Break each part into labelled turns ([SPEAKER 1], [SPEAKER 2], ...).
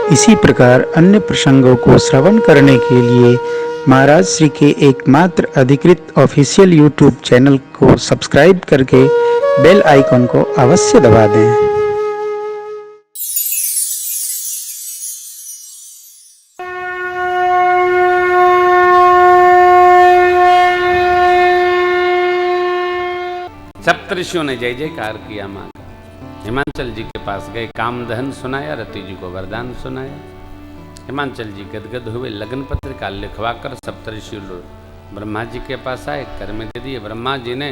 [SPEAKER 1] इसी प्रकार अन्य प्रसंगों को श्रवण करने के लिए महाराज श्री के एकमात्र अधिकृत ऑफिशियल यूट्यूब चैनल को सब्सक्राइब करके बेल आइकन को अवश्य दबा दें।
[SPEAKER 2] सप्तऋषियों ने जय जयकार किया माँ का। हिमाचल जी के पास गए, कामदहन सुनाया, रति जी को वरदान सुनाया। हिमाचल जी गदगद हुए, लगन पत्रिका लिखवाकर सप्तऋषि ब्रह्मा जी के पास आए, कर में दे दिए। ब्रह्मा जी ने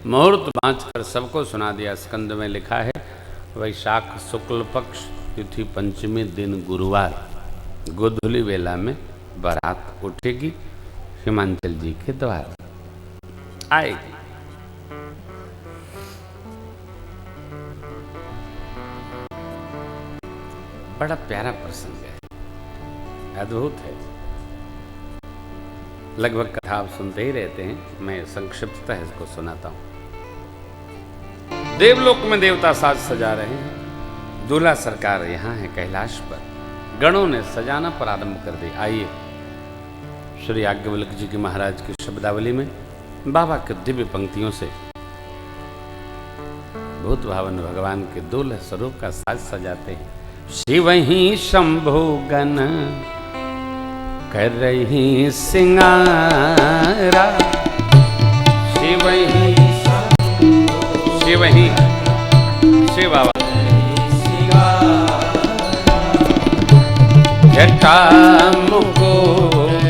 [SPEAKER 2] मुहूर्त बांचकर सबको सुना दिया। स्कंद में लिखा है, वैशाख शुक्ल पक्ष तिथि पंचमी दिन गुरुवार गोधूली वेला में बारात उठेगी, हिमाचल जी के द्वार आएगी। बड़ा प्यारा प्रसंग है, अद्भुत है। लगभग कथा आप सुनते ही रहते हैं, मैं संक्षिप्ततः इसको सुनाता हूं। देवलोक में देवता साज सजा रहे हैं, दूल्हा सरकार यहां है कैलाश पर। गणों ने सजाना प्रारंभ कर दिया। आइए श्री याज्ञवल्क्य जी की महाराज की शब्दावली में बाबा के दिव्य पंक्तियों से भूत भावन भगवान के दूल्हा स्वरूप का साज सजाते हैं। शिव ही शंभु गण कर रही सिंगारा, शिव ही शिव बाबा जटा मुकुट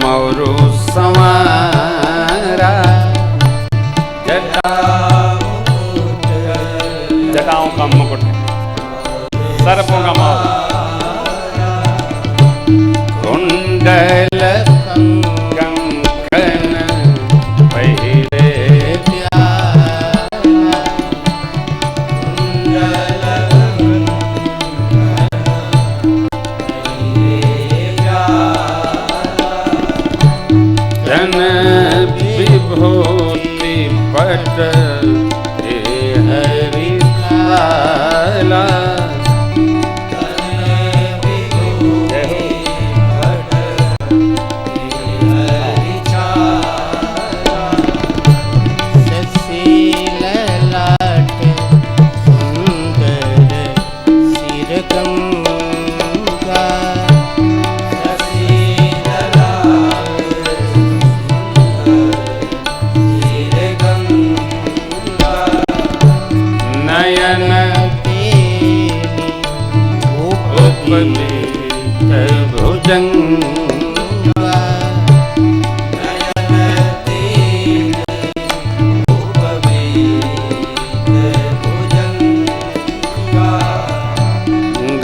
[SPEAKER 2] मौरु संवारा, जटाओं का मुकुट है, सर्पों का माल, कुंडल कंकण पहरे जन विभूति पट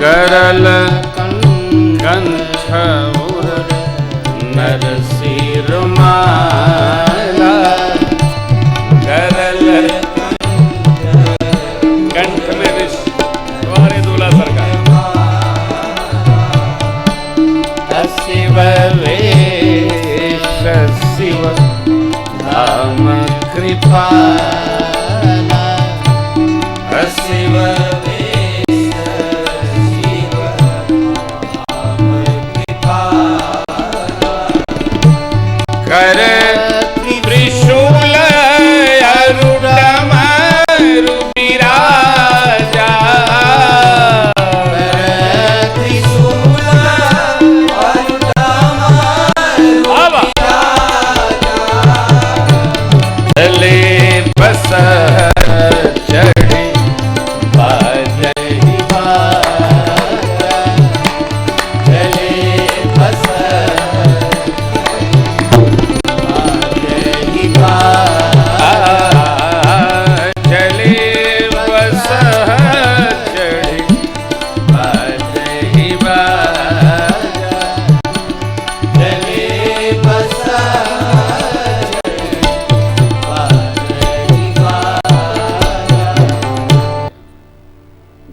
[SPEAKER 2] गरल कंठ नरसिर माला, गरल कंठ में विष तुम्हारे दूल्हा सरकार। शिव वेश शिव धाम कृपाला, शिव कर त्रिशूल अरुणम रुबिराजा, त्रिशूल अरुणम चले बस चढ़ी बाजही चले बस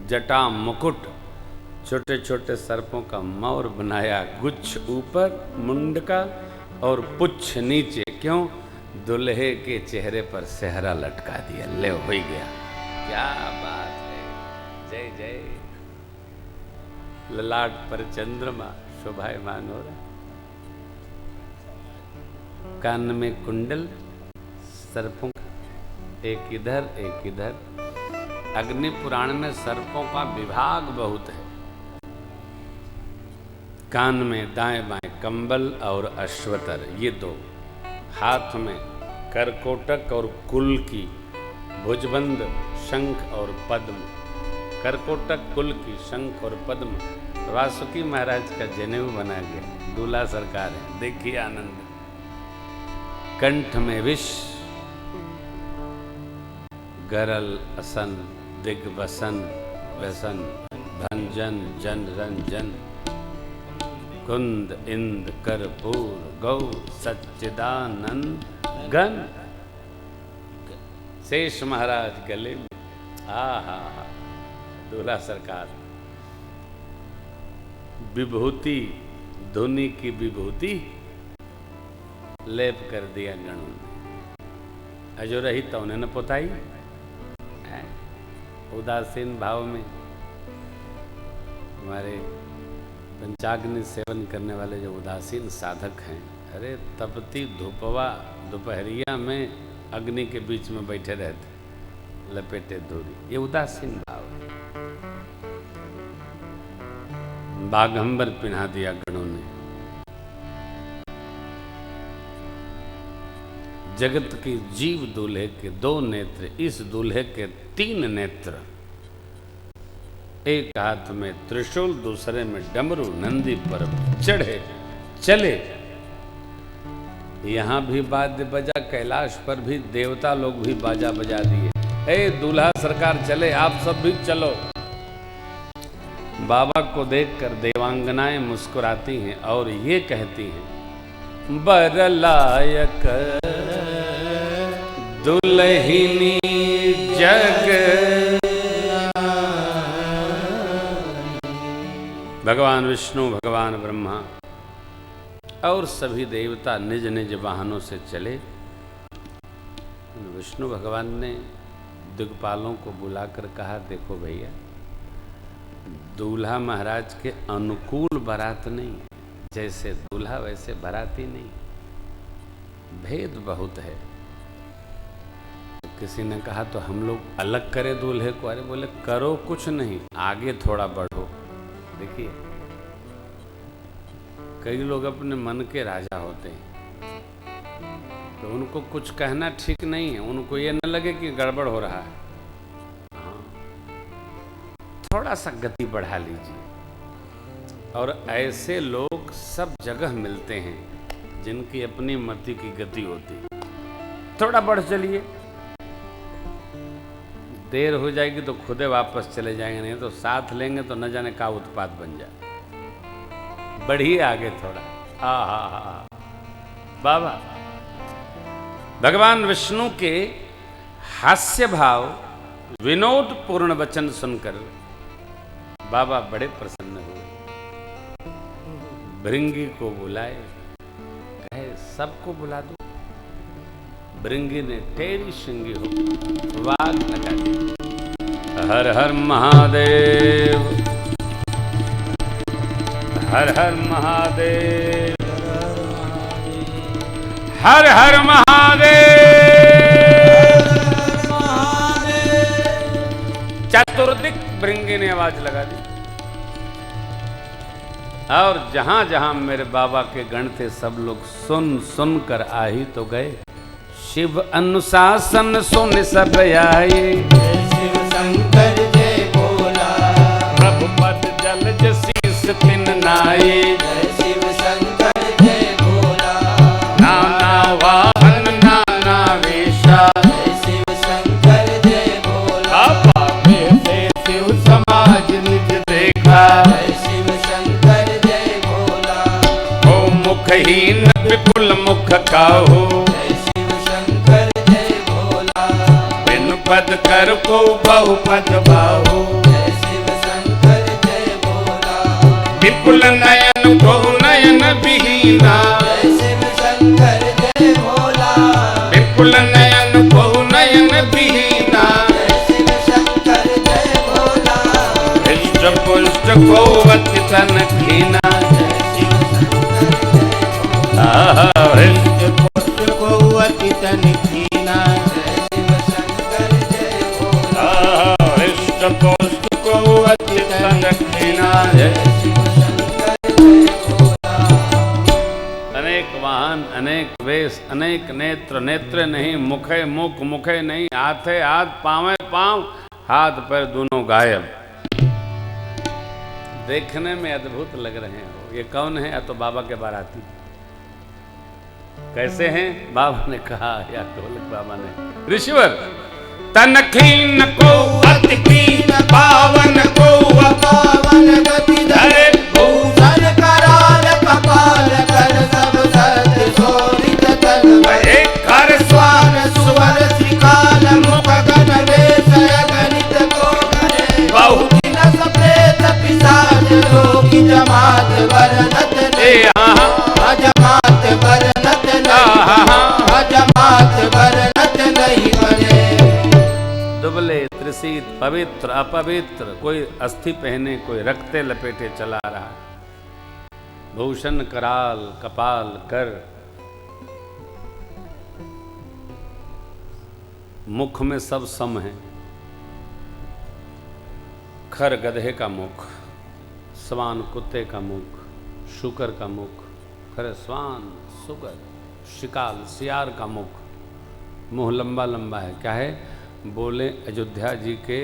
[SPEAKER 2] जटा मुकुट, छोटे छोटे सर्पों का मौर बनाया, गुच्छ ऊपर मुंड का और पुच्छ नीचे। क्यों? दुल्हे के चेहरे पर सेहरा लटका दिया। ले हो गया। क्या बात है, जय जय। ललाट पर चंद्रमा शोभायमान हो रहा, कान में कुंडल सर्पों का, एक इधर एक इधर। अग्नि पुराण में सर्पों का विभाग बहुत है। कान में दाएं बाएं कंबल और अश्वतर, ये दो। हाथ में करकोटक और कुल की, भुजबंद, शंख और पद्म। करकोटक, कुल की, शंख और पद्म वासुकी महाराज का जनेऊ बना गया। दूल्हा सरकार है, देखिए आनंद। कंठ में विष, गरल असन दिग्वसन व्यसन भंजन जन रंजन कुंद इंद कर्पूर गौ सच्चिदानंद गण। शेष महाराज गले में, आहा दूल्हा सरकार विभूति, धुनी की विभूति लेप कर दिया गणों ने। अजो रही तो उन्हें न पोताई। उदासीन भाव में हमारे पंचाग्नि सेवन करने वाले जो उदासीन साधक हैं, अरे तपती धूपवा दोपहरिया में अग्नि के बीच में बैठे रहते लपेटे धूरी, ये उदासीन भाव है। बाघंबर पिन्हा दिया गणों ने। जगत की जीव दूल्हे के 2 नेत्र, इस दूल्हे के 3 नेत्र। एक हाथ में त्रिशूल, दूसरे में डमरू, नंदी पर चढ़े चले। यहां भी वाद्य बजा, कैलाश पर भी देवता लोग भी बाजा बजा दिए। ए दूल्हा सरकार चले, आप सब भी चलो। बाबा को देखकर देवांगनाएं मुस्कुराती हैं और ये कहती हैं, बरलायक दुल्हिनी जग। भगवान विष्णु, भगवान ब्रह्मा और सभी देवता निज निज वाहनों से चले। विष्णु भगवान ने दिग्पालों को बुलाकर कहा, देखो भैया, दूल्हा महाराज के अनुकूल बारात नहीं, जैसे दूल्हा वैसे बाराती नहीं, भेद बहुत है। तो किसी ने कहा तो हम लोग अलग करें दूल्हे को। अरे बोले करो कुछ नहीं, आगे थोड़ा बढ़ो। देखिए कई लोग अपने मन के राजा होते हैं, तो उनको कुछ कहना ठीक नहीं है, उनको ये न लगे कि गड़बड़ हो रहा है। थोड़ा सा गति बढ़ा लीजिए। और ऐसे लोग सब जगह मिलते हैं जिनकी अपनी मति की गति होती। थोड़ा बढ़ चलिए, देर हो जाएगी तो खुदे वापस चले जाएंगे, नहीं तो साथ लेंगे तो न जाने का उत्पात बन जाए। बढ़िए आगे थोड़ा। आहा बाबा, भगवान विष्णु के हास्य भाव, विनोद पूर्ण वचन सुनकर बाबा बड़े प्रसन्न हुए। भृंगी को बुलाए, कहे सबको बुला दो। भृंगी ने टेढ़ी शिंगी हो वाग लगा दी। हर हर महादेव, हर हर महादेव, हर हर महादेव। चतुर्दिक भृंगी ने आवाज लगा दी। और जहां जहां मेरे बाबा के गण थे सब लोग सुन सुन कर आ ही तो गए। शिव अनुशासन सुन सब आए,
[SPEAKER 3] शिव शंकर जय बोला।
[SPEAKER 2] प्रभु पद जलज शीस तिन नाये,
[SPEAKER 3] शिव शंकर जय बोला।
[SPEAKER 2] नाना वाहन नाना वेशा,
[SPEAKER 3] शिव शंकर जय बोला।
[SPEAKER 2] पापे से शिव समाज निज देखा,
[SPEAKER 3] शिव शंकर जय बोला।
[SPEAKER 2] हो मुखहीन विपुल मुख काहू,
[SPEAKER 3] शिव शंकर जय बोला।
[SPEAKER 2] बिन पद कर को बहुपद बाहु,
[SPEAKER 3] शिव शंकर जय बोला।
[SPEAKER 2] विपुल नयन को नयन विहीना,
[SPEAKER 3] शिव शंकर जय बोला।
[SPEAKER 2] विपुल नयन को नयन विहीना,
[SPEAKER 3] शिव शंकर जय बोला।
[SPEAKER 2] हृष्ट पुष्ट कोष्ठ को अति तन खीना
[SPEAKER 3] हृष्ट पुष्ट को अति तन खीना शिव शंकर जय भोला
[SPEAKER 2] हृष्ट कोष्ठ को अति तन खीना
[SPEAKER 3] शिव शंकर जय भोला
[SPEAKER 2] अनेक वाहन अनेक वेश अनेक नेत्र नेत्र नहीं मुखे मुख मुखे नहीं हाथे हाथ पांवे पांव हाथ पैर दोनों गायब देखने में अद्भुत लग रहे हो। ये कौन है? या तो बाबा के बाराती। कैसे हैं? बाबा ने कहा या ढोलक बाबा ने ऋषिवर तन खीन को अति कीन पावन को
[SPEAKER 3] पावन गति धरे भूषण कराल कपाल कर सब सत्य शोभित तन
[SPEAKER 2] एक कर
[SPEAKER 3] स्वान सुवर श्रीकाल मुख गण वेश गणित को करे बहु दिन सप्रेत पिशाच रोगी जमात वरनत
[SPEAKER 2] ए हाँ
[SPEAKER 3] अजमात वरनत अजमात वरनत नहीं बने
[SPEAKER 2] दुबले त्रिशीत पवित्र अपवित्र कोई अस्थि पहने कोई रक्ते लपेटे चला रहा भूषण कराल कपाल कर मुख में सब सम है खर गधे का मुख स्वान कुत्ते का मुख शुकर का मुख खरे स्वान सुगर शिकाल सियार का मुख मुंह लंबा लंबा है। क्या है? बोले अयोध्या जी के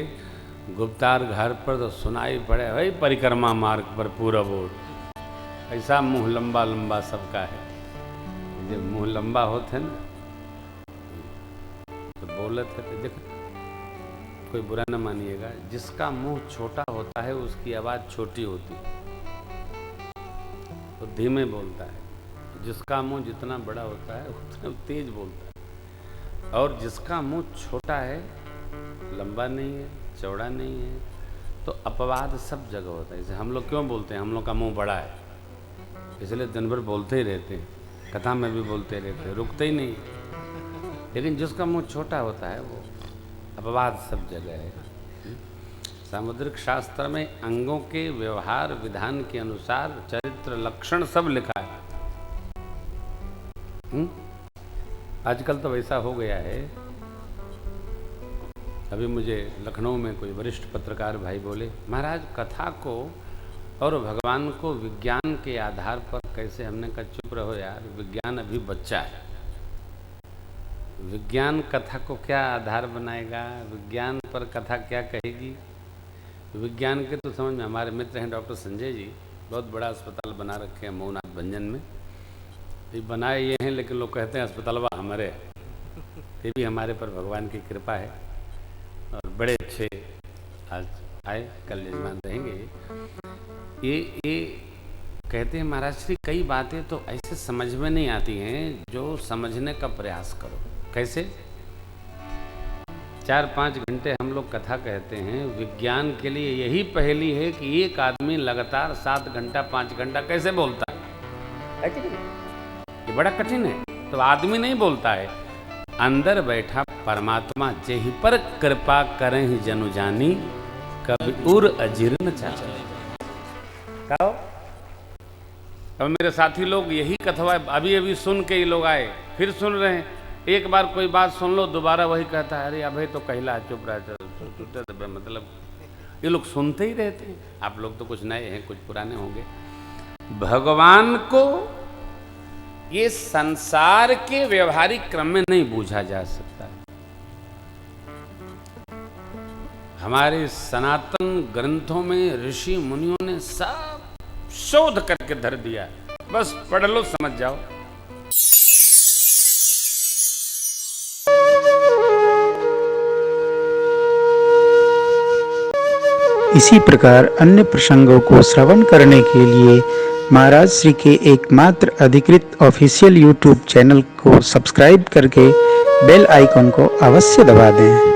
[SPEAKER 2] गुप्तार घर पर तो सुनाई पड़े भाई परिक्रमा मार्ग पर पूरा बोल ऐसा मुंह लंबा लंबा सबका है। जब मुंह लंबा होते ना तो बोले थे तो देखो कोई बुरा न मानिएगा जिसका मुंह छोटा होता है उसकी आवाज़ छोटी होती है तो धीमे बोलता है जिसका मुंह जितना बड़ा होता है उतना तेज बोलता है और जिसका मुंह छोटा है लंबा नहीं है चौड़ा नहीं है तो अपवाद सब जगह होता है। जैसे हम लोग क्यों बोलते हैं? हम लोग का मुंह बड़ा है इसलिए दिन भर बोलते ही रहते हैं कथा में भी बोलते रहते हैं रुकते ही नहीं। लेकिन जिसका मुंह छोटा होता है वो अपवाद सब जगह है। सामुद्रिक शास्त्र में अंगों के व्यवहार विधान के अनुसार चरित्र लक्षण सब लिखा है। आजकल तो वैसा हो गया है। अभी मुझे लखनऊ में कोई वरिष्ठ पत्रकार भाई बोले महाराज कथा को और भगवान को विज्ञान के आधार पर कैसे? हमने कहा चुप रहो यार विज्ञान अभी बच्चा है। विज्ञान कथा को क्या आधार बनाएगा? विज्ञान पर कथा क्या कहेगी? विज्ञान के तो समझ में हमारे मित्र हैं डॉक्टर संजय जी बहुत बड़ा अस्पताल बना रखे हैं मऊनाथ भंजन में। ये बनाए ये हैं लेकिन लोग कहते हैं अस्पतालवा हमारे ये भी हमारे पर भगवान की कृपा है और बड़े अच्छे आज आए कल यजमान रहेंगे। ये कहते हैं महाराज श्री कई बातें तो ऐसे समझ में नहीं आती हैं जो समझने का प्रयास करो। कैसे? 4-5 घंटे हम लोग कथा कहते हैं विज्ञान के लिए यही पहेली है कि एक आदमी लगातार 7 घंटा 5 घंटा कैसे बोलता है? ये बड़ा कठिन है। तो आदमी नहीं बोलता है अंदर बैठा परमात्मा जेहि पर कृपा करें जनु जानी कभी उर अजीर्ण चाहे। कहो अब मेरे साथी लोग यही कथवा अभी अभी सुन के ये लोग आए फिर सुन रहे हैं। एक बार कोई बात सुन लो दोबारा वही कहता है अरे अभी तो कहला चुप रहा मतलब ये लोग सुनते ही रहते हैं। आप लोग तो कुछ नए हैं कुछ पुराने होंगे। भगवान को ये संसार के व्यवहारिक क्रम में नहीं बूझा जा सकता। हमारे सनातन ग्रंथों में ऋषि मुनियों ने सब शोध करके धर दिया। बस पढ़ लो समझ जाओ।
[SPEAKER 1] इसी प्रकार अन्य प्रसंगों को श्रवण करने के लिए महाराज श्री के एकमात्र अधिकृत ऑफिशियल YouTube चैनल को सब्सक्राइब करके बेल आइकन को अवश्य दबा दें।